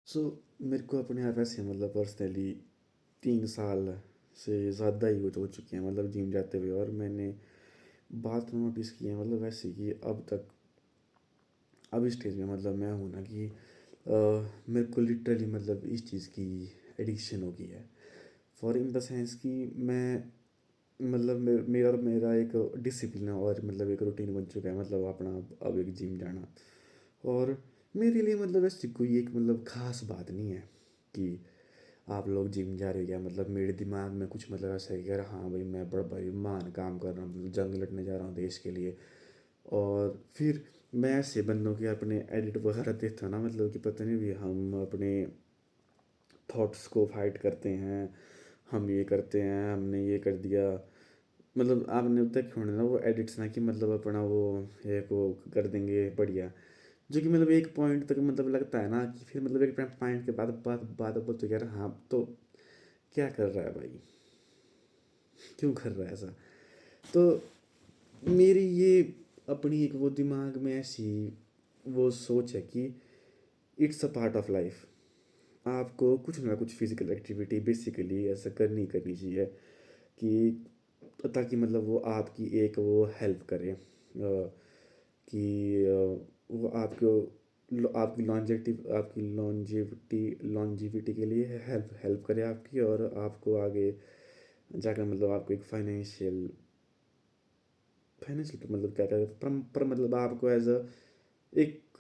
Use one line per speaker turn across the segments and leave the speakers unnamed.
सो मेरे को अपने आप ऐसे मतलब पर्सनली 3 साल से ज़्यादा ही हो चुके हैं मतलब जिम जाते हुए। और मैंने बात नोटिस की है मतलब वैसे कि अब तक अब इस स्टेज में मतलब मैं हूँ ना कि मेरे को लिटरली मतलब इस चीज़ की एडिक्शन हो गई है। फॉर इन द सेंस कि मैं मतलब मेरा एक डिसिप्लिन और मतलब एक रूटीन बन चुका है मतलब अपना अब एक जिम जाना। और मेरे लिए मतलब ऐसी कोई एक मतलब ख़ास बात नहीं है कि आप लोग जिम जा रहे हो क्या मतलब मेरे दिमाग में कुछ मतलब ऐसा है कि यार हाँ भाई मैं बड़ा भाई महान काम कर रहा हूँ मतलब जंग लड़ने जा रहा हूँ देश के लिए। और फिर मैं ऐसे बंदों के अपने एडिट वगैरह देखता हूँ ना मतलब कि पता नहीं भी हम अपने थॉट्स को फाइट करते हैं, हम ये करते हैं हमने ये कर दिया। मतलब आपने उतना क्यों ना वो एडिट्स ना कि मतलब अपना वो एक वो कर देंगे बढ़िया। जो कि मतलब एक पॉइंट तक मतलब लगता है ना कि फिर मतलब एक पॉइंट के बाद बात बात बात तो यार हाँ तो क्या कर रहा है भाई, क्यों कर रहा है ऐसा। तो मेरी ये अपनी एक वो दिमाग में ऐसी वो सोच है कि it's a part of life. आपको कुछ ना कुछ फिजिकल एक्टिविटी बेसिकली ऐसा करनी करनी चाहिए कि ताकि मतलब वो आपकी एक वो हेल्प करे कि वो आपको आपकी लॉन्जिविटी के लिए हेल्प हेल्प करे आपकी। और आपको आगे जाकर मतलब आपको एक फाइनेंशियल तो मतलब क्या करें पर मतलब आपको एज अ एक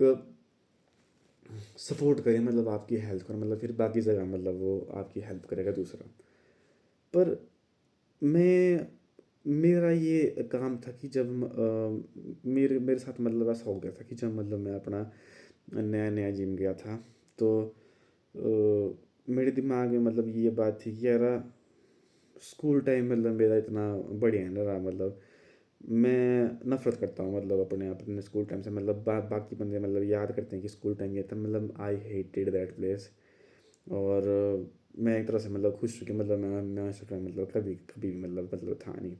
सपोर्ट करे मतलब आपकी हेल्थ को मतलब फिर बाकी जगह मतलब वो आपकी हेल्प करेगा दूसरा। पर मैं मेरा ये काम था कि जब मेरे मेरे साथ मतलब ऐसा हो गया था कि जब मतलब मैं अपना नया नया जिम गया था तो मेरे दिमाग में मतलब ये बात थी कि यार स्कूल टाइम मतलब मेरा इतना बढ़िया नहीं रहा मतलब मैं नफरत करता हूँ मतलब अपने स्कूल टाइम से मतलब बाकी बंदे मतलब याद करते हैं कि स्कूल टाइम ये था मतलब आई हेटेड दैट प्लेस। और मैं एक तरह से मतलब खुश हूँ कि मतलब मैं ऐसा मतलब कभी कभी भी मतलब था नहीं।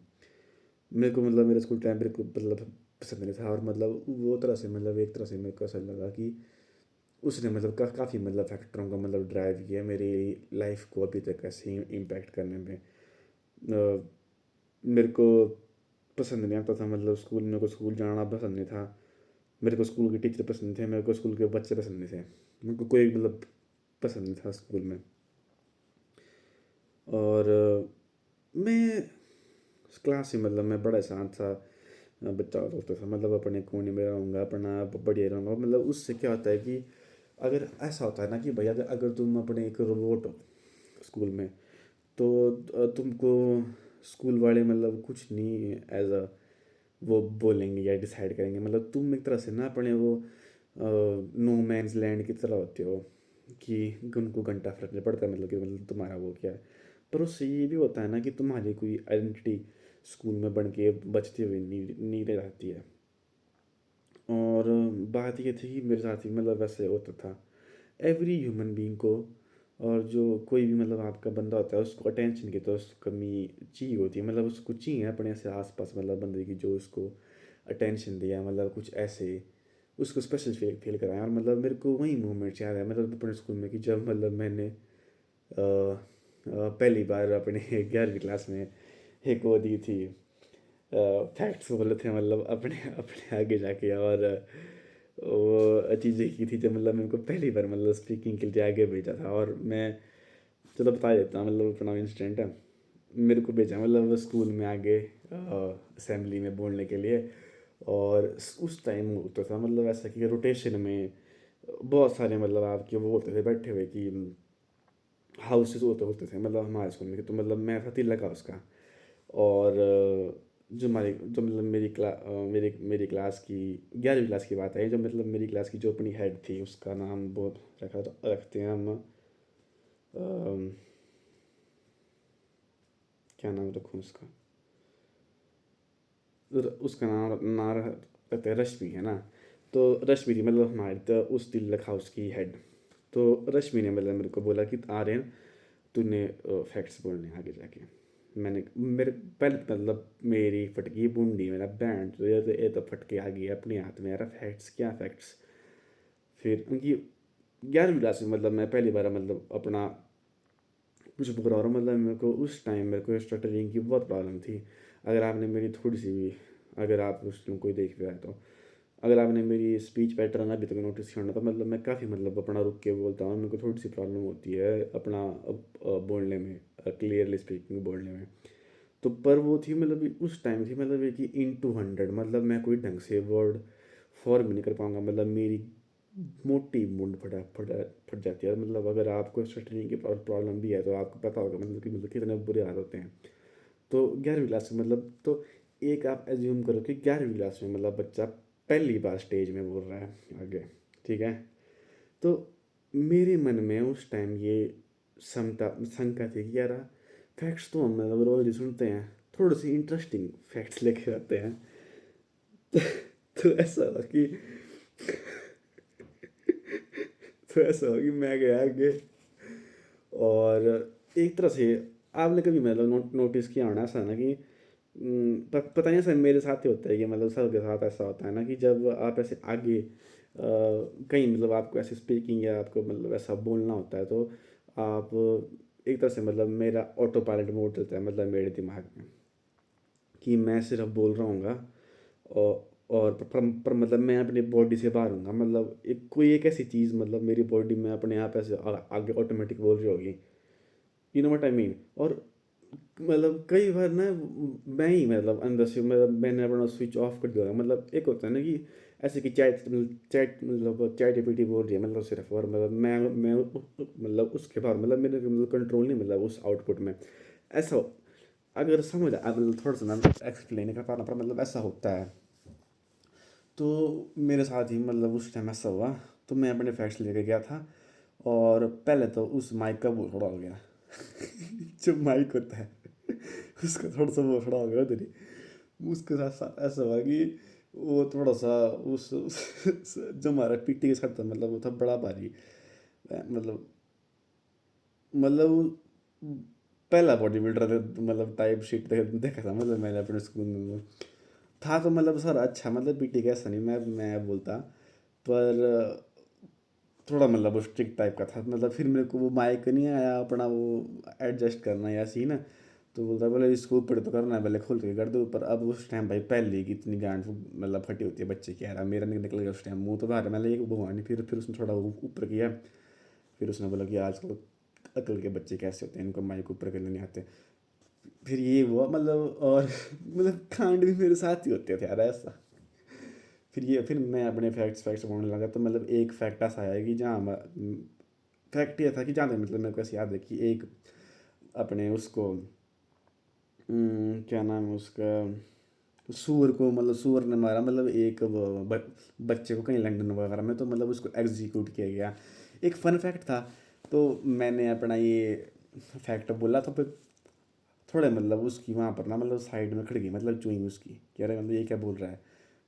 मेरे को मतलब मेरे स्कूल टाइम मेरे को मतलब पसंद नहीं था। और मतलब वो तरह से मतलब एक तरह से मेरे को ऐसा लगा कि उसने मतलब काफ़ी मतलब फैक्टरों का मतलब ड्राइव किया मेरी लाइफ को अभी तक ऐसे ही इम्पैक्ट करने में। मेरे को पसंद नहीं आता था मतलब स्कूल, मेरे को स्कूल जाना पसंद नहीं था। मेरे को स्कूल के टीचर पसंद थे, मेरे को स्कूल के बच्चे पसंद नहीं थे। मेरे को कोई मतलब पसंद नहीं था स्कूल में। और मैं क्लास से मतलब मैं बड़ा शांत सा बच्चा होता था मतलब अपने कोने में रहूँगा अपना बढ़िया रहूँगा। मतलब उससे क्या होता है कि अगर ऐसा होता है ना कि भैया अगर अगर तुम अपने एक रोबोट हो स्कूल में तो तुमको स्कूल वाले मतलब कुछ नहीं एज अ वो बोलेंगे या डिसाइड करेंगे। मतलब तुम एक तरह से ना अपने वो नो मैन्स लैंड की तरह होते हो कि उनको घंटा फर्क नहीं पड़ता मतलब कि मतलब तुम्हारा वो क्या है। पर उससे ये भी होता है ना कि तुम्हारी कोई आइडेंटिटी स्कूल में बन के बचती हुई नहीं रह जाती है। और बात ये थी कि मेरे साथ ही मतलब वैसे होता था एवरी ह्यूमन बीइंग को। और जो कोई भी मतलब आपका बंदा होता है उसको अटेंशन की तो उसको कमी चाहिए होती है मतलब उसको चाहिए अपने से आसपास मतलब बंदे की जो उसको अटेंशन दिया मतलब कुछ ऐसे उसको स्पेशल फील फील कराया। और मतलब मेरे को वही मोमेंट्स याद है मतलब अपने स्कूल में कि जब मतलब मैंने पहली बार अपने 11वीं क्लास में एक वो दी थी फैक्ट्स बोले थे मतलब अपने अपने आगे जाके। और वो चीज़ें की थी जब मतलब मेरे को पहली बार मतलब स्पीकिंग के लिए आगे भेजा था। और मैं चलो बता देता हूँ मतलब अपना इंसिडेंट है। मेरे को भेजा मतलब स्कूल में आगे असेंबली में बोलने के लिए। और उस टाइम होता था मतलब ऐसा कि रोटेशन में बहुत सारे मतलब आपके वो होते थे बैठे हुए कि हाउसेस होते होते थे मतलब हमारे स्कूल में। तो मतलब मैं था तिलक हाउस का। और जो हमारी जो मतलब मेरी मेरी क्लास की 11वीं क्लास की बात है जो मतलब मेरी क्लास की जो अपनी हेड थी उसका नाम वो रखते हैं हम अम, क्या नाम रखूँ उसका। उसका नाम रखते हैं रश्मि है ना। तो रश्मि थी मतलब हमारे तो उस तिलक हाउस की हेड। तो रश्मि ने मतलब मेरे को बोला कि आर्यन तूने फैक्ट्स बोलने आगे जाके। मैंने मेरे पहले तो मतलब मेरी फटकी बूंदी मेरा बैंड तो ये तो फटके आ गई अपने हाथ में यार फैक्ट्स क्या फैक्ट्स। फिर उनकी 11वीं क्लास में मतलब मैं पहली बार मतलब अपना कुछ बोल रहा हूँ, मतलब मेरे को उस टाइम मेरे को स्टटरिंग की बहुत प्रॉब्लम थी। अगर आपने मेरी थोड़ी सी भी, अगर आप उस टाइम कोई देख रहा है तो, अगर आपने मेरी स्पीच पैटर्न अभी तक नोटिस किया होना, तो मतलब मैं काफ़ी मतलब अपना रुक के बोलता हूँ, मेरे को थोड़ी सी प्रॉब्लम होती है अपना बोलने में, क्लियरली स्पीकिंग बोलने में। तो पर वो थी मतलब उस टाइम थी मतलब ये कि इन 200 मतलब मैं कोई ढंग से वर्ड फॉर्म नहीं कर पाऊंगा, मतलब मेरी मोटी मुंड फट जाती है। मतलब अगर आपको स्टटरिंग की प्रॉब्लम भी है तो आपको पता होगा मतलब कितने बुरे हाल होते हैं। तो 11वीं क्लास में मतलब, तो एक आप एज्यूम करो कि 11वीं क्लास में मतलब बच्चा पहली बार स्टेज में बोल रहा है आगे, ठीक है। तो मेरे मन में उस टाइम ये शंका थी कि यार फैक्ट्स तो हम मतलब रोज ही सुनते हैं, थोड़ी सी इंटरेस्टिंग फैक्ट्स लेके आते हैं। तो ऐसा हुआ कि तो ऐसा हुआ कि मैं गया आगे, और एक तरह से आपने कभी मतलब नोटिस किया होना ऐसा ना कि पता नहीं, ऐसा मेरे साथ ही होता है कि मतलब सबके साथ ऐसा होता है ना कि जब आप ऐसे आगे कहीं मतलब आपको ऐसे स्पीकिंग या आपको मतलब ऐसा बोलना होता है, तो आप एक तरह से मतलब मेरा ऑटो पायलट मोड चलता है मतलब मेरे दिमाग में कि मैं सिर्फ बोल रहा हूँगा, और पर मतलब मैं अपनी बॉडी से बाहर हूँगा, मतलब एक कोई एक ऐसी चीज़ मतलब मेरी बॉडी में अपने आप ऐसे आगे ऑटोमेटिक बोल रही होगी, you know what I mean. और मतलब कई बार ना मैं ही मतलब अंदर से मतलब मैंने अपना स्विच ऑफ कर दिया होगा। मतलब एक होता है ना कि ऐसे कि चैट चैट मतलब चैट जीपीटी बोल रही है मतलब सिर्फ, और मतलब मैं मतलब उसके बाद मतलब मेरे मतलब कंट्रोल नहीं मतलब उस आउटपुट में ऐसा अगर समझ मतलब थोड़ा सा मैं एक्सप्लेन कर पा रहा, पर मतलब ऐसा होता है। तो मेरे साथ ही मतलब उस टाइम ऐसा हुआ। तो मैं अपने फैक्ट्स लेके गया था, और पहले तो उस माइक का वो थोड़ा हो गया जो माइक होता है उसका थोड़ा सा वो खड़ा हो गया उधर ही। उसके साथ साथ ऐसा हुआ कि वो थोड़ा सा जो हमारा पीटी के साथ था मतलब वो था बड़ा भारी, मतलब मतलब पहला बॉडी बिल्डर मतलब टाइप शीट देखा था मतलब मैंने अपने स्कूल में वो था। तो मतलब सर अच्छा मतलब पीटी का ऐसा नहीं मैं बोलता, पर थोड़ा मतलब वो स्ट्रिक्ट टाइप का था। मतलब फिर मेरे को वो माइक नहीं आया अपना वो एडजस्ट करना या सीन, तो बोलता बोले इसको ऊपर तो करना है, पहले खोल के कर दो ऊपर। अब उस टाइम भाई पहले की इतनी गांड मतलब फटी होती है बच्चे की, यार मेरा निकल गया उस टाइम मुंह तो बाहर, मैंने एक भगवान फिर उसने थोड़ा ऊपर किया। फिर उसने बोला कि आजकल अकल के बच्चे कैसे होते हैं, इनको माइक ऊपर करने नहीं आते। फिर ये हुआ मतलब, और मतलब कांड भी मेरे साथ ही होते थे यार ऐसा। फिर मैं अपने फैक्ट्स फैक्ट्स बोलने लगा, तो मतलब एक फैक्ट ऐसा आया कि जहाँ फैक्ट ये था कि जहाँ तक मतलब मेरे को ऐसे याद है कि एक अपने उसको क्या नाम है उसका, सूअर को मतलब सूअर ने मारा मतलब एक बच्चे को कहीं लंदन वगैरह में, तो मतलब उसको एग्जीक्यूट किया गया। एक फन फैक्ट था। तो मैंने अपना ये फैक्ट बोला, तो फिर थोड़े मतलब उसकी वहाँ पर ना मतलब साइड में खड़ गई मतलब चुई उसकी, कह रहे मतलब ये क्या बोल रहा है।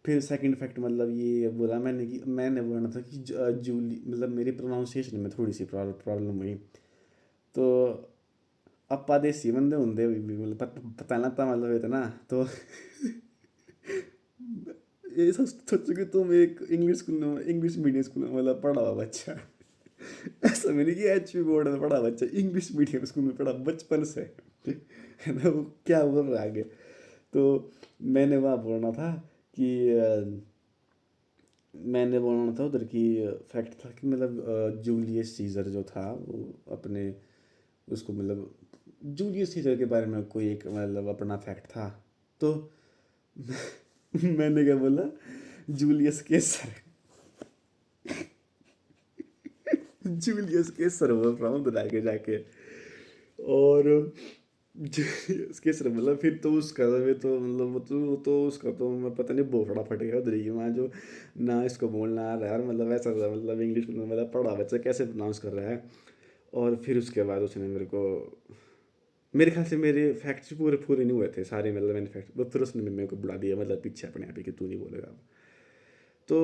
फिर सेकंड फैक्ट मतलब ये बोला मैंने कि मैंने बोलना था कि जूली मतलब मेरी प्रोनाउंसिएशन में थोड़ी सी प्रॉब्लम हुई। तो अपा देसी बंदे होंगे भी मतलब पता ना था मतलब इतना। तो ये सोचो कि तुम एक इंग्लिश स्कूल में इंग्लिश मीडियम स्कूल में मतलब पढ़ा हुआ बच्चा, ऐसा मैंने कि एचपी बोर्ड में पढ़ा बच्चा इंग्लिश मीडियम स्कूल में पढ़ा बचपन से, है ना, वो क्या बोल रहा है आगे। तो मैंने वहाँ बोलना था कि मैंने बोलना था उधर की फैक्ट था कि मतलब जूलियस सीजर जो था वो अपने उसको मतलब जूलियस सीजर के बारे में कोई एक मतलब अपना फैक्ट था। तो मैंने क्या बोला, जूलियस केसर, जूलियस केसर बोल रहा हूँ उधर आके जाके। और जूलियस केसर मतलब फिर तो उसका तो फिर तो मतलब वो तो उसका तो मैं पता नहीं बोफड़ा फट गया उधर ही वहाँ जो ना इसको बोलना आ रहा है यार, मतलब ऐसा था मतलब इंग्लिश में मतलब पढ़ा बच्चा कैसे प्रोनाउंस कर रहा है। और फिर उसके बाद उसने मेरे को, मेरे ख्याल से मेरे फैक्ट्स पूरे पूरे नहीं हुए थे सारे मतलब मैंने फैक्ट, वो फिर उसने मेरे को बुला दिया मतलब पीछे अपने आप ही कि तू नहीं बोलेगा अब। तो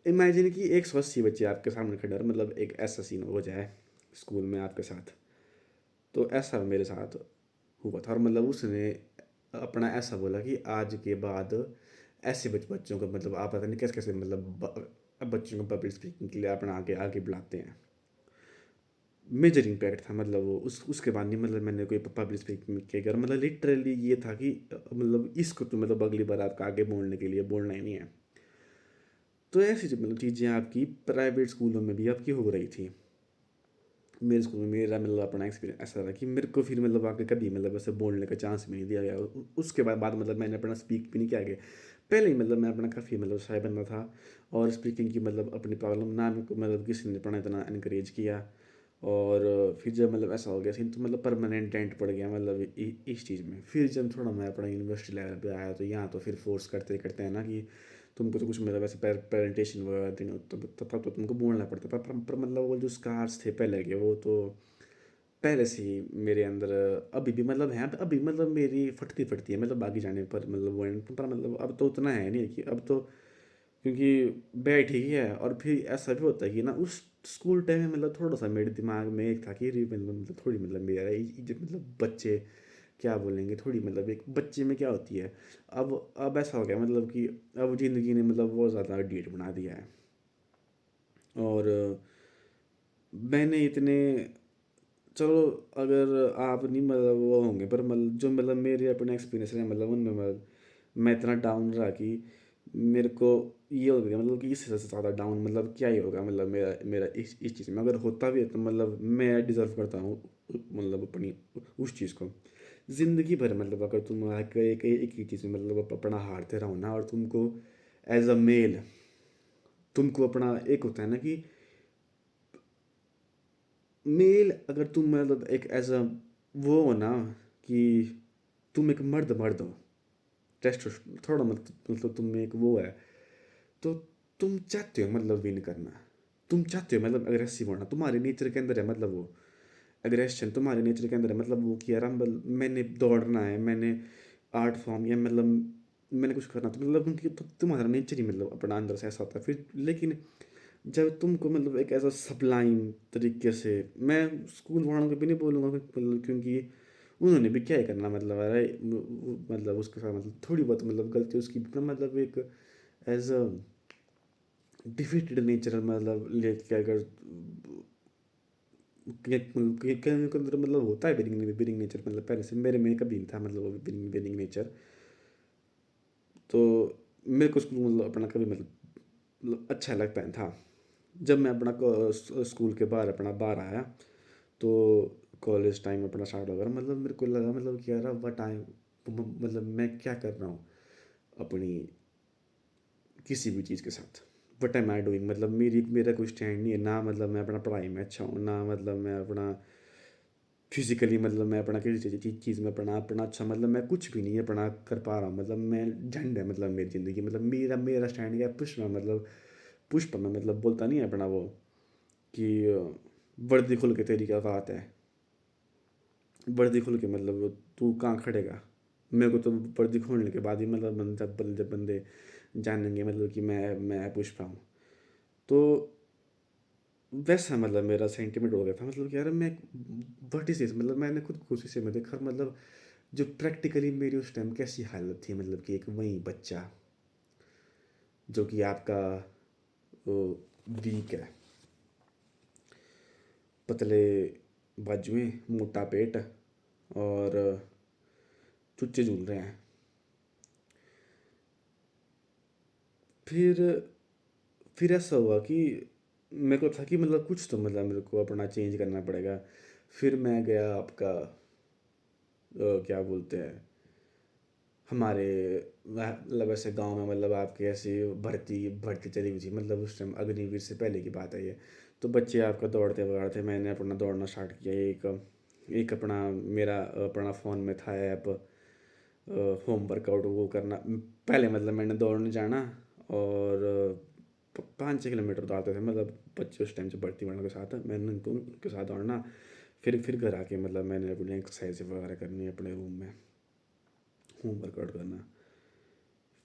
इमेजिन कि 180 बच्चे आपके सामने खड़े और मतलब एक ऐसा सीन हो जाए स्कूल में आपके साथ। तो ऐसा मेरे साथ हुआ था, और मतलब उसने अपना ऐसा बोला कि आज के बाद ऐसे बच्चों को मतलब आप पता नहीं कैसे कैसे मतलब बच्चों को पब्लिक स्पीकिंग के लिए अपना आगे आगे बुलाते हैं। मेजर इम्पैक्ट था मतलब वो उसके बाद नहीं मतलब मैंने कोई पब्लिक स्पीकिंग किया कर मतलब लिटरली ये था कि मतलब इसको तो मतलब अगली बार आपका आगे बोलने के लिए बोलना ही नहीं है। तो ऐसी जो मतलब चीज़ें आपकी प्राइवेट स्कूलों में भी आपकी हो रही थी। मेरे स्कूल में मेरा मतलब अपना एक्सपीरियंस ऐसा रहा कि मेरे को फिर मतलब आगे कभी मतलब ऐसे बोलने का चांस भी नहीं दिया गया। उसके बाद मतलब मैंने अपना स्पीक भी नहीं किया आगे। पहले ही मतलब मैं अपना काफ़ी मतलब शाय बंदा था और स्पीकिंग की मतलब अपनी प्रॉब्लम ना मेरे को मतलब किसी ने अपना इतना इनकरेज किया। और फिर जब मतलब ऐसा हो गया सीन तो मतलब परमानेंट डेंट पड़ गया मतलब इस चीज़ में। फिर जब थोड़ा मैं अपना यूनिवर्सिटी लेवल पे आया तो यहाँ तो फिर फोर्स करते करते हैं ना कि तुमको तो कुछ मतलब ऐसे प्रेजेंटेशन वगैरह देनी हो तो तब तो तुमको बोलना पड़ता पर मतलब वो जो स्कार्स थे पहले के वो तो पहले से ही मेरे अंदर अभी भी मतलब है अभी मतलब मेरी फटती फटती है मतलब आगे जाने पर मतलब वो पर मतलब अब तो उतना है नहीं कि अब तो क्योंकि बैठ ही है। और फिर ऐसा भी होता है कि ना उस स्कूल टाइम में मतलब थोड़ा सा मेरे दिमाग में एक था कि मतलब थोड़ी मतलब मेरा जो मतलब बच्चे क्या बोलेंगे थोड़ी मतलब एक बच्चे में क्या होती है। अब ऐसा हो गया मतलब कि अब ज़िंदगी ने मतलब बहुत ज़्यादा डीठ बना दिया है। और मैंने इतने चलो अगर आप नहीं मतलब वो होंगे पर मतलब जो मतलब मेरे अपने एक्सपीरियंस है मतलब उनमें मतलब मैं इतना डाउन रहा कि मेरे को ये हो गया मतलब कि इससे ज़्यादा डाउन मतलब क्या ही होगा मतलब मेरा मेरा इस चीज़ में अगर होता भी है तो मतलब मैं डिज़र्व करता हूँ मतलब अपनी उस चीज़ को। ज़िंदगी भर मतलब अगर तुम आकर एक ही चीज़ में मतलब अपना हारते रहो ना और तुमको एज अ मेल तुमको अपना एक होता है ना कि मेल अगर तुम मतलब एक एज अ वो हो ना कि तुम एक मर्द हो टेस्ट थोड़ा मतलब तुम में एक वो है तो तुम चाहते हो मतलब विन करना। तुम चाहते हो मतलब अग्रेसिव होना तुम्हारे नेचर के अंदर है मतलब वो एग्रेशन तुम्हारे नेचर के अंदर है मतलब वो कि यार मैंने दौड़ना है मैंने आर्ट फॉर्म या मतलब मैंने कुछ करना तो मतलब उनकी तो तुम्हारा नेचर ही मतलब अपना अंदर से ऐसा होता है फिर। लेकिन जब तुमको मतलब एक ऐसा सप्लाइम तरीके से मैं स्कूल वालों को भी नहीं बोलूँगा मतलब क्योंकि उन्होंने भी क्या ही करना मतलब अरे मतलब उसके साथ मतलब थोड़ी बहुत मतलब गलती उसकी भी ना मतलब एक एज अ डिफीटेड नेचर मतलब लेके अगर के अंदर मतलब होता है बिरिंग नेचर मतलब पहले से मेरे में कभी नहीं था मतलब वो बिरिंग बिरिंग नेचर। तो मेरे को स्कूल मतलब अपना कभी मतलब अच्छा लगता है था। जब मैं अपना स्कूल के बाहर अपना बाहर आया तो कॉलेज टाइम अपना स्टार्ट हो गया मतलब मेरे को लगा मतलब कि यार वट टाइम मतलब मैं क्या कर रहा हूँ अपनी किसी भी चीज़ के साथ। वट एम आई डूइंग मतलब मेरा कोई स्टैंड नहीं है ना मतलब मैं अपना पढ़ाई में अच्छा हूँ ना मतलब मैं अपना फिजिकली मतलब मैं अपना किसी चीज़ में अपना अपना अच्छा मतलब मैं कुछ भी नहीं अपना कर पा रहा हूँ मतलब मैं झंड है मतलब मेरी ज़िंदगी मतलब मेरा मेरा स्टैंड क्या है पुष्प में मतलब पुष्प में मतलब बोलता नहीं है अपना वो कि वर्दी खुल के तेरी क्या बात है। वर्दी खुल के मतलब तू कहाँ खड़ेगा। मेरे को तो वर्दी खोलने के बाद ही मतलब जब बंदे जानेंगे मतलब कि मैं पुष्पा हूँ। तो वैसा मतलब मेरा सेंटिमेंट हो गया था मतलब कि यार मैं व्हाट इज दिस मतलब मैंने खुद को शीशे में देखा मतलब जो प्रैक्टिकली मेरी उस टाइम कैसी हालत थी मतलब कि एक वही बच्चा जो कि आपका वीक है पतले बाजुएं मोटा पेट और चुच्चे झूल रहे हैं। फिर फिर ऐसा हुआ कि मेरे को था कि मतलब कुछ तो मतलब मेरे को अपना चेंज करना पड़ेगा। फिर मैं गया आपका क्या बोलते हैं हमारे मतलब ऐसे गांव में मतलब आपके ऐसे भर्ती भर्ती चली हुई थी मतलब उस टाइम अग्निवीर से पहले की बात है ये। तो बच्चे आपका दौड़ते वगैरह थे मैंने अपना दौड़ना स्टार्ट किया एक एक अपना मेरा अपना फ़ोन में था ऐप होम वर्कआउट वो करना। पहले मतलब मैंने दौड़ने जाना और 5-6 किलोमीटर दौड़ते थे मतलब बच्चे उस टाइम से भर्ती वालों के साथ मैंने उनके साथ दौड़ना। फिर घर आके मतलब मैंने अपनी एक्सरसाइज वगैरह करनी अपने रूम में होम वर्कआउट करना।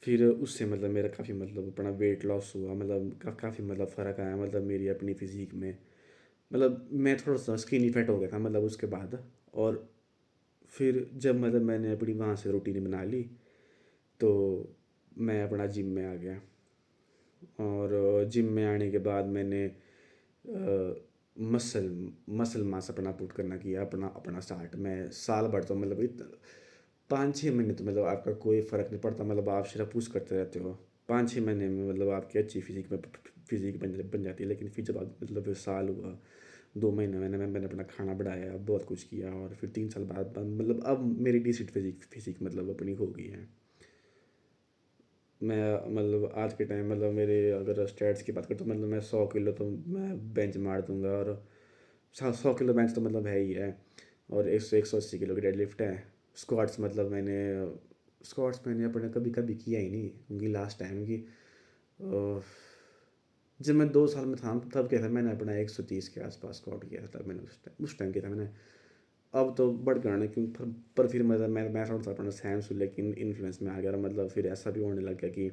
फिर उससे मतलब मेरा काफ़ी मतलब अपना वेट लॉस हुआ मतलब काफ़ी मतलब फ़र्क आया मतलब मेरी अपनी फ़िज़ीक में मतलब मैं थोड़ा सा स्किनी फैट हो गया था मतलब उसके बाद। और फिर जब मतलब मैंने अपनी वहाँ से रूटीन बना ली तो मैं अपना जिम में आ गया। और जिम में आने के बाद मैंने मसल मसल मास अपना पुट करना किया, अपना अपना स्टार्ट। मैं साल भर तो मतलब 5-6 महीने तो मतलब आपका कोई फ़र्क नहीं पड़ता, मतलब आप सिर्फ पुश करते रहते हो। 5-6 महीने में मतलब आपकी अच्छी फिजिक बन जाती है। लेकिन फिर जब आप मतलब साल हुआ, 2 महीने मैंने अपना खाना बढ़ाया, बहुत कुछ किया, और फिर 3 साल बाद मतलब अब मेरी डिसेंट फिजिक मतलब अपनी हो गई है। मैं मतलब आज के टाइम मतलब मेरे अगर स्टैट्स की बात करूँ तो मतलब मैं 100 किलो तो मैं बेंच मार दूंगा, और 100 किलो बेंच तो मतलब है ही है। और 180 किलो की डेडलिफ्ट है। स्क्वाट्स मतलब मैंने अपने कभी कभी किया ही नहीं, क्योंकि लास्ट टाइम की अ, जब मैं 2 साल में था तब क्या था, मैंने अपना 130 के आसपास स्क्वाट किया था, तब मैंने उस टाइम किया था मैंने। अब तो बढ़ गया ना, क्योंकि पर फिर मतलब मैं थोड़ा सा अपना सैम सु लेकिन इन्फ्लुएंस में आ गया, और मतलब फिर ऐसा भी होने लग गया कि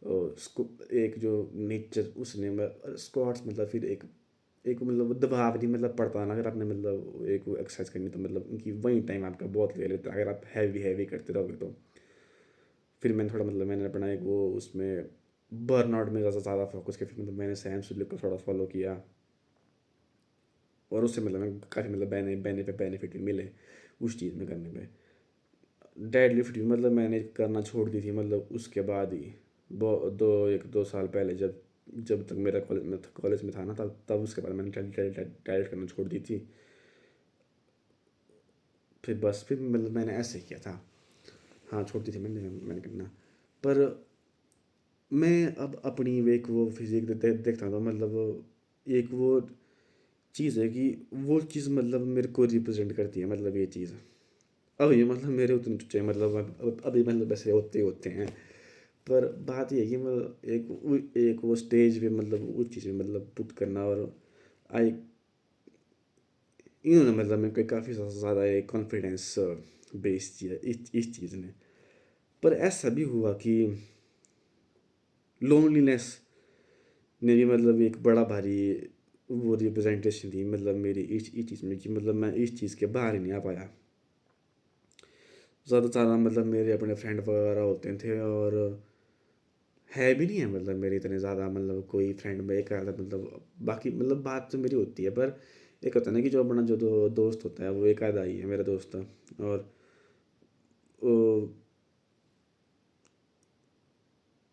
उसको एक जो नेचर उसने स्क्वाट्स मतलब फिर एक एक मतलब दबाव नहीं मतलब पड़ता ना, अगर आपने मतलब एक एक्सरसाइज करनी तो मतलब उनकी वही टाइम आपका बहुत ले लेता है अगर आप हैवी हैवी करते रहोगे तो। फिर मैंने अपना एक वो उसमें बर्नआउट में ज़्यादा फोकस किया, फिर मतलब मैंने सैम सुलिक को थोड़ा फॉलो किया, और उससे मतलब मैं काफ़ी मतलब बेनिफिट भी मिले उस चीज़ में करने पे। डेड लिफ्ट भी मतलब मैंने करना छोड़ दी थी मतलब उसके बाद ही, 2 साल पहले, जब जब तक मेरा कॉलेज में था ना, तब तब उसके बाद मैंने डाइट करना छोड़ दी थी। फिर मतलब मैंने ऐसे किया था। हाँ, छोड़ दी थी मैंने करना। पर मैं अब अपनी एक वो फिजिक देखता था, मतलब एक वो चीज़ है कि वो चीज़ मतलब मेरे को रिप्रेजेंट करती है, मतलब ये चीज़ अभी मतलब मेरे उतने चुचे मतलब अभी मतलब ऐसे होते होते हैं। पर बात ये है कि मतलब एक वो स्टेज पे मतलब उस चीज़ में मतलब पुट करना, और आई इन्होंने मतलब मेरे को काफ़ी ज़्यादा एक कॉन्फिडेंस बेस किया इस चीज़ ने। पर ऐसा भी हुआ कि लोनलीनेस ने भी मतलब एक बड़ा भारी वो रिप्रेजेंटेशन थी मतलब मेरी इस चीज़ में, कि मतलब मैं इस चीज़ के बाहर ही नहीं आ पाया। ज़्यादा मतलब मेरे अपने फ्रेंड वगैरह होते थे, और है भी नहीं है मतलब मेरे इतने ज़्यादा मतलब कोई फ्रेंड में एक आधा मतलब, बाकी मतलब बात तो मेरी होती है, पर एक होता है ना कि जो अपना जो दोस्त होता है वो एक आधा ही है मेरा दोस्त। और वो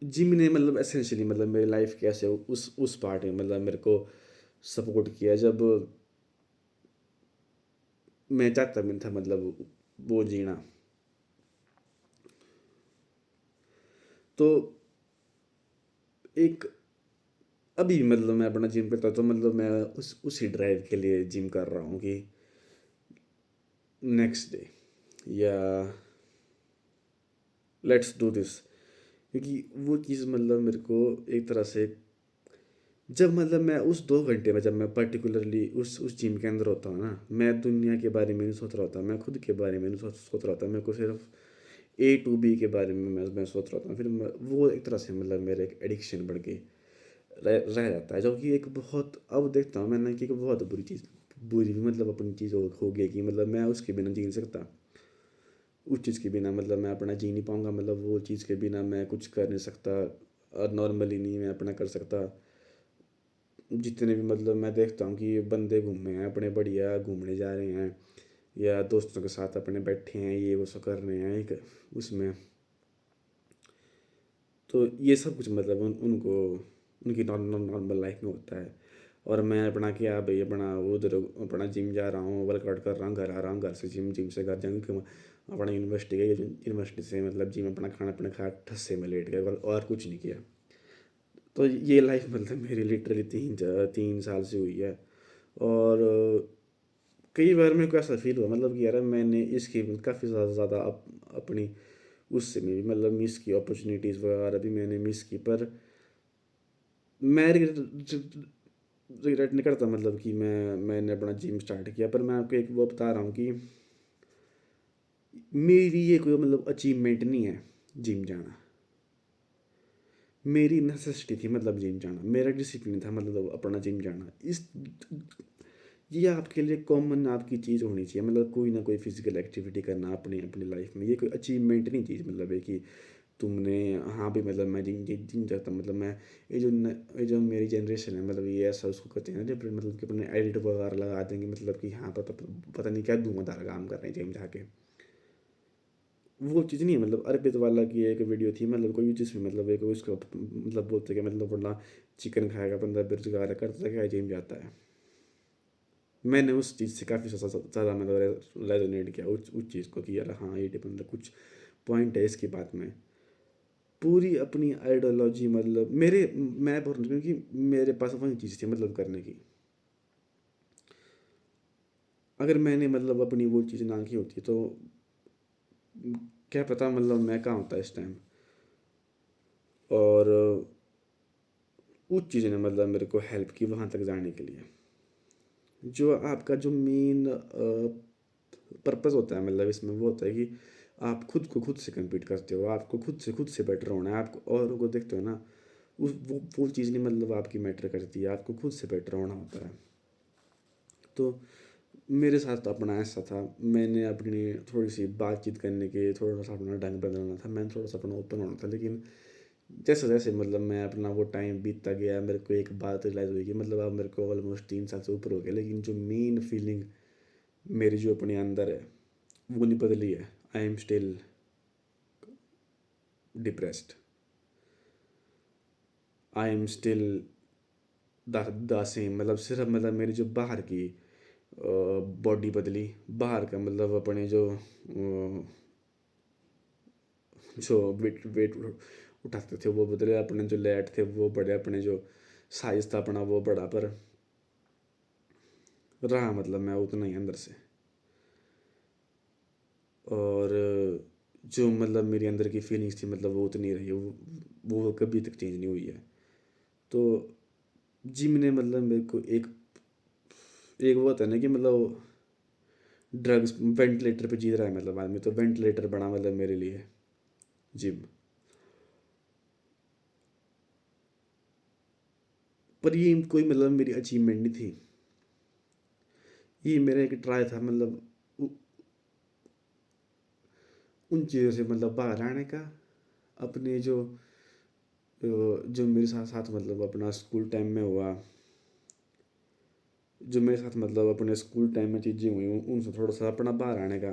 जिम ने मतलब एसेंशियली मतलब मेरी लाइफ के ऐसे उस पार्ट में मतलब मेरे को सपोर्ट किया, जब मैं चाहता भी नहीं था मतलब वो जीना। तो एक अभी मतलब मैं अपना जिम करता हूँ तो मतलब मैं उसी ड्राइव के लिए जिम कर रहा हूँ कि नेक्स्ट डे या लेट्स डू दिस। क्योंकि वो चीज़ मतलब मेरे को एक तरह से, जब मतलब मैं उस 2 घंटे में जब मैं पर्टिकुलरली उस जिम के अंदर होता हूँ ना, मैं दुनिया के बारे में नहीं सोच रहा होता, मैं खुद के बारे में नहीं सोच रहा होता, मेरे को सिर्फ A to B के बारे में मैं सोच रहा था। फिर वो एक तरह से मतलब मेरे एक एडिक्शन बढ़ के रह जाता है, जो कि एक बहुत, अब देखता हूँ मैंने कि एक बहुत बुरी भी मतलब अपनी चीज़ हो गई कि मतलब मैं उसके बिना जी नहीं सकता। उस चीज़ के बिना मतलब मैं अपना जी नहीं पाऊँगा, मतलब वो चीज़ के बिना मैं कुछ कर नहीं सकता, और नॉर्मली नहीं मैं अपना कर सकता। जितने भी मतलब मैं देखता हूँ कि बंदे घूमे हैं अपने, बढ़िया घूमने जा रहे हैं या दोस्तों के साथ अपने बैठे हैं, ये वो सब कर रहे हैं एक उसमें, तो ये सब कुछ मतलब उनको उनकी नॉर्मल लाइफ में होता है। और मैं अपना क्या भाई अपना उधर अपना जिम जा रहा हूँ, वर्कआउट कर रहा हूँ, घर आ रहा हूँ, घर से जिम, जिम से घर जाऊँगी, क्यों अपना यूनिवर्सिटी गए, यूनिवर्सिटी से मतलब जिम अपना खाना पीना खा ठस्से में लेट गए, और कुछ नहीं किया। तो ये लाइफ मतलब मेरी लिटरली 3 साल से हुई है। और कई बार मेरे को ऐसा फील हुआ मतलब कि यार मैंने इसकी काफ़ी ज़्यादा अपनी उससे में भी मतलब मिस की, अपॉर्चुनिटीज़ वगैरह भी मैंने मिस की। पर मैं रिग्रेट नहीं करता मतलब कि मैंने अपना जिम स्टार्ट किया। पर मैं आपको एक वो बता रहा हूँ कि मेरी ये कोई मतलब अचीवमेंट नहीं है जिम जाना, मेरी नेसेसिटी थी मतलब जिम जाना, मेरा डिसिप्लिन था मतलब अपना जिम जाना। इस ये आपके लिए कॉमन आपकी चीज़ होनी चाहिए, मतलब कोई ना कोई फिजिकल एक्टिविटी करना अपनी अपनी लाइफ में, ये कोई अचीवमेंट नहीं चीज़ मतलब है कि तुमने, हाँ भी मतलब मैं जिम जिम जिम जाता, मतलब मैं ये जो मेरी जनरेशन है, मतलब ये ऐसा उसको करते हैं ना, जो मतलब कि अपने एडिट वगैरह लगा देंगे, मतलब कि हाँ पता नहीं क्या धुआंधार काम कर रहे हैं जिम जाके। वो चीज़ नहीं है, मतलब अर्पित वाला की एक वीडियो थी, मतलब कोई जिसमें मतलब एक उसको मतलब बोलते कि मतलब वरना चिकन खाएगा बंदा बेरोजगार करता क्या जिम जाता है। मैंने उस चीज़ से काफ़ी ज़्यादा मतलब रेजोनेट किया उस चीज़ को कि यार हाँ ये मतलब कुछ पॉइंट है इसकी बात में। पूरी अपनी आइडियोलॉजी मतलब मैं बोल रहा हूँ क्योंकि मेरे पास वही चीज़ थी मतलब करने की। अगर मैंने मतलब अपनी वो चीज़ ना की होती तो क्या पता मतलब मैं कहाँ होता इस टाइम। और उस चीज़ ने मतलब मेरे को हेल्प की वहाँ तक जाने के लिए। जो आपका जो मेन पर्पस होता है मतलब इसमें वो होता है कि आप खुद को खुद से compete करते हो, आपको खुद से बेटर होना है, आपको औरों को देखते हो ना, उस वो चीज़ नहीं मतलब आपकी मैटर करती है, आपको खुद से बेटर होना होता है। तो मेरे साथ तो अपना ऐसा था, मैंने अपनी थोड़ी सी बातचीत करने के थोड़ा सा अपना ढंग बदलना था, मैंने थोड़ा सा अपना ओपन होना था, लेकिन जैसे जैसे मतलब मैं अपना वो टाइम बीतता गया, मेरे को एक बात रियलाइज़ हुई कि मतलब अब मेरे को ऑलमोस्ट 3 साल से ऊपर हो गया, लेकिन जो मेन फीलिंग मेरी जो अपने अंदर है वो नहीं बदली है। I am still depressed, I am still the same, मतलब सिर्फ मतलब मेरी जो बाहर की बॉडी बदली, बाहर का मतलब अपने जो वेट वेट उठाते थे वो बदले, अपने जो लैट थे वो बढ़े, अपने जो साइज था अपना वो बढ़ा, पर रहा मतलब मैं उतना ही अंदर से। और जो मतलब मेरी अंदर की फीलिंग्स थी मतलब वो उतनी रही, वो कभी तक चेंज नहीं हुई है। तो जिम ने मतलब मेरे को एक एक वो होता है ना कि मतलब ड्रग्स वेंटिलेटर पे जी रहा है मतलब आदमी, तो वेंटिलेटर बना मतलब मेरे लिए जिम। पर ये कोई मतलब मेरी अचीवमेंट नहीं थी, ये मेरा एक ट्राई था मतलब उन चीज़ों से मतलब बाहर आने का। अपने जो मेरे साथ साथ मतलब अपना स्कूल टाइम में हुआ, जो मेरे साथ मतलब अपने स्कूल टाइम में चीज़ें हुई उनसे थोड़ा सा अपना बाहर आने का,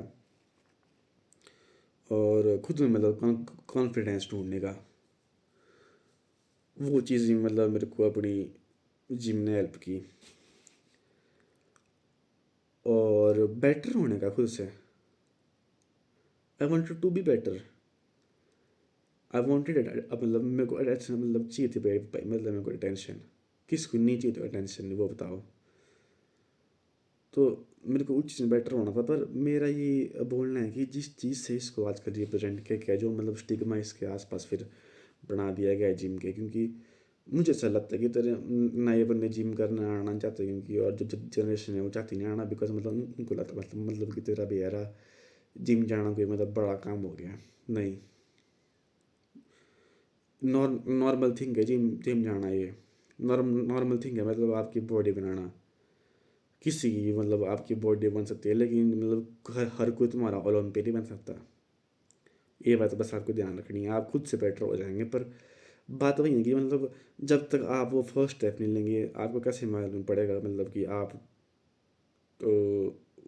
और खुद में मतलब कॉन्फिडेंस ढूंढने का, वो चीज़ मतलब मेरे को अपनी जिम ने हेल्प की। और बेटर होने का खुद से, I wanted to be better, I wanted मतलब मेरे को अटेंशन मतलब चाहिए थी मतलब मेरे को अटेंशन, किसको नहीं चाहिए तो अटेंशन वो बताओ। तो मेरे को उस चीज़ में बेटर होना था, पर मेरा ये बोलना है कि जिस चीज़ से इसको आजकल रिप्रेजेंट किया गया, जो मतलब स्टिग्मा इसके आसपास फिर बना दिया गया है जिम के, क्योंकि मुझे ऐसा लगता है कि तेरे नए बंदे जिम करने आना चाहते हैं, क्योंकि और जो जनरेशन है वो चाहती नहीं आना, बिकॉज मतलब उनको लगता मतलब कि तेरा भी यारा जिम जाना कोई मतलब बड़ा काम हो गया। नहीं, नॉर्मल थिंग है जिम जिम जाना, ये नॉर्मल थिंग है, मतलब आपकी बॉडी बनाना, किसी की मतलब आपकी बॉडी बन सकती है, लेकिन मतलब हर कोई तुम्हारा ओलंपिक नहीं बन सकता। ये बात बस आपको ध्यान रखनी है, आप खुद से बेटर हो जाएंगे, पर बात वही है कि मतलब जब तक आप वो फर्स्ट स्टेप नहीं लेंगे आपको कैसे मालूम पड़ेगा मतलब कि आप तो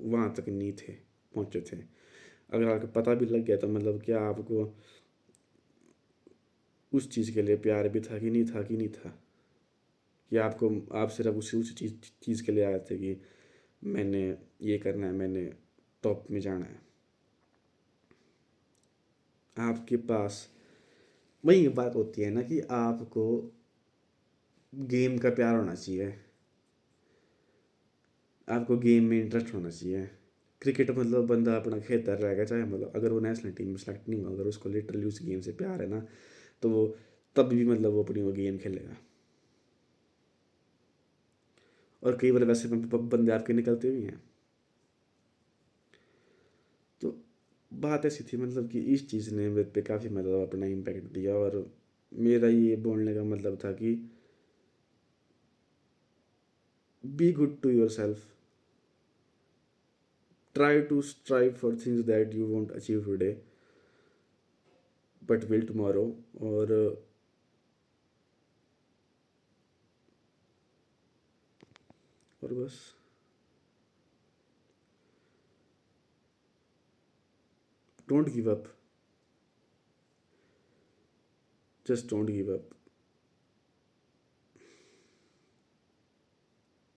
वहाँ तक नहीं थे पहुँचे थे। अगर आपको पता भी लग गया तो मतलब क्या आपको उस चीज़ के लिए प्यार भी था कि नहीं था, कि नहीं था, कि आपको आप सिर्फ उसी चीज़ के लिए आए थे कि मैंने ये करना है, मैंने टॉप में जाना है। आपके पास वही बात होती है ना कि आपको गेम का प्यार होना चाहिए, आपको गेम में इंटरेस्ट होना चाहिए। क्रिकेट मतलब बंदा अपना खेलता रहेगा, चाहे मतलब अगर वो नेशनल टीम में सेलेक्ट नहीं हुआ, अगर उसको लिटरली उस गेम से प्यार है ना, तो वो तब भी मतलब वो अपनी वो गेम खेलेगा। और कई बार वैसे बंदे आपके निकलते भी हैं। तो बात ऐसी थी मतलब कि इस चीज़ ने मेरे पे काफ़ी मतलब अपना इम्पैक्ट दिया, और मेरा ये बोलने का मतलब था कि be good to yourself, try to strive for things that you want achieve today, but will tomorrow. और बस don't give up, just don't give up.